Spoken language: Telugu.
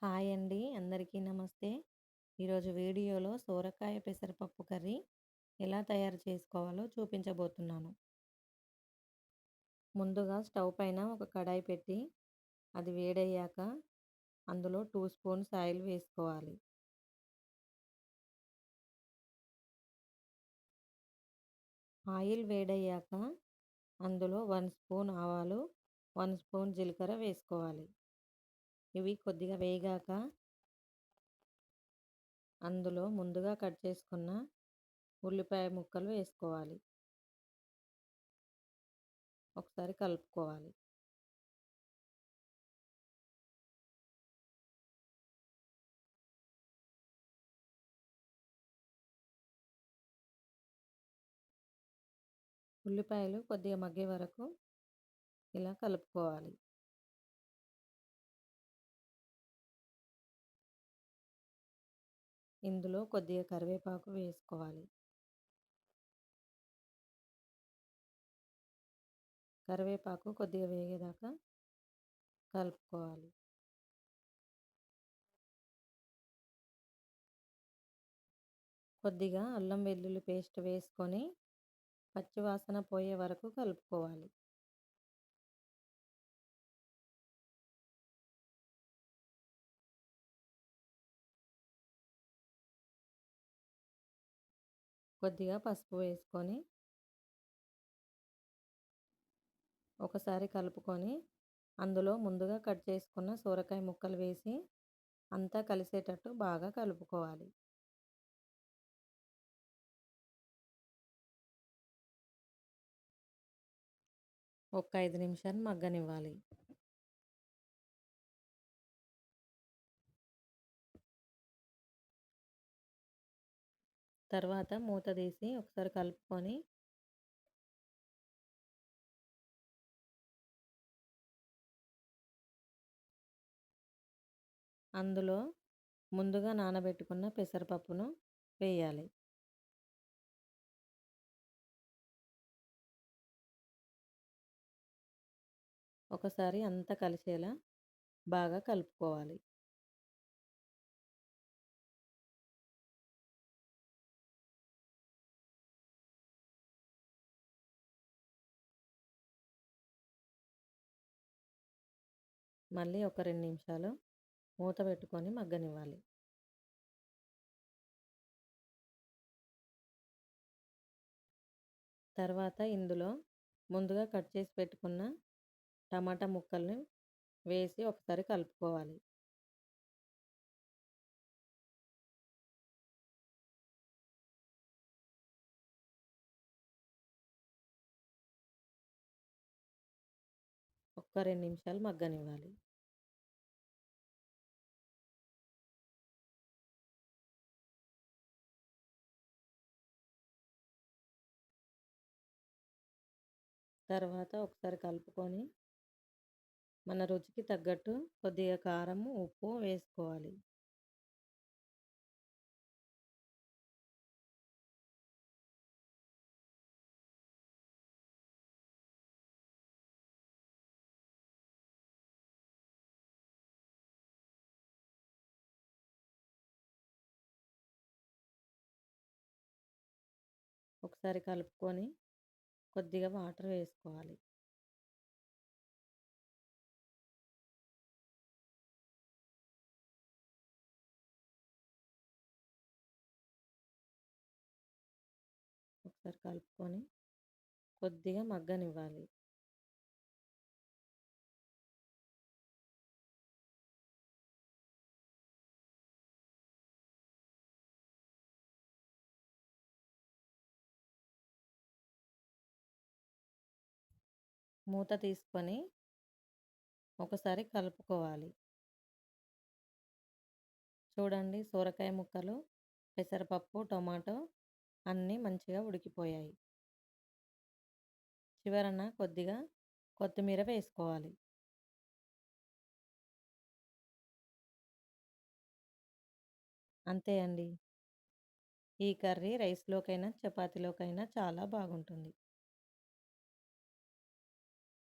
హాయ్ అండి. అందరికీ నమస్తే. ఈరోజు వీడియోలో సోరకాయ పెసరపప్పు కర్రీ ఎలా తయారు చేసుకోవాలో చూపించబోతున్నాను. ముందుగా స్టవ్ పైన ఒక కడాయి పెట్టి అది వేడయ్యాక అందులో 2 స్పూన్స్ ఆయిల్ వేసుకోవాలి. ఆయిల్ వేడయ్యాక అందులో 1 స్పూన్ ఆవాలు, 1 స్పూన్ జీలకర్ర వేసుకోవాలి. ఇవి కొద్దిగా వేగాక అందులో ముందుగా కట్ చేసుకున్న ఉల్లిపాయ ముక్కలు వేసుకోవాలి. ఒకసారి కలుపుకోవాలి. ఉల్లిపాయలు కొద్దిగా మగ్గే వరకు ఇలా కలుపుకోవాలి. ఇందులో కొద్దిగా కరివేపాకు వేసుకోవాలి. కరివేపాకు కొద్దిగా వేగేదాకా కలుపుకోవాలి. కొద్దిగా అల్లం వెల్లుల్లి పేస్ట్ వేసుకొని పచ్చివాసన పోయే వరకు కలుపుకోవాలి. కొద్దిగా పసుపు వేసుకొని ఒకసారి కలుపుకొని అందులో ముందుగా కట్ చేసుకున్న సొరకాయ ముక్కలు వేసి అంతా కలిసేటట్టు బాగా కలుపుకోవాలి. ఒక 5 నిమిషాలు మగ్గనివ్వాలి. తర్వాత మూత తీసి ఒకసారి కలుపుకొని అందులో ముందుగా నానబెట్టుకున్న పెసరపప్పును వేయాలి. ఒకసారి అంతా కలిసేలా బాగా కలుపుకోవాలి. మళ్ళీ ఒక 2 నిమిషాలు మూత పెట్టుకొని మగ్గనివ్వాలి. తర్వాత ఇందులో ముందుగా కట్ చేసి పెట్టుకున్న టమాటా ముక్కల్ని వేసి ఒకసారి కలుపుకోవాలి. ఒక్క 2 నిమిషాలు మగ్గనివ్వాలి. తర్వాత ఒకసారి కలుపుకొని మన రుచికి తగ్గట్టు కొద్దిగా కారం, ఉప్పు వేసుకోవాలి. ఒకసారి కలుపుకొని కొద్దిగా వాటర్ వేసుకోవాలి. ఒకసారి కలుపుకొని కొద్దిగా మగ్గనివ్వాలి. మూత తీసుకొని ఒకసారి కలుపుకోవాలి. చూడండి, సొరకాయ ముక్కలు, పెసరపప్పు, టొమాటో అన్నీ మంచిగా ఉడికిపోయాయి. చివరన కొద్దిగా కొత్తిమీర వేసుకోవాలి. అంతే అండి. ఈ కర్రీ రైస్‌లోకైనా, చపాతీలోకైనా చాలా బాగుంటుంది.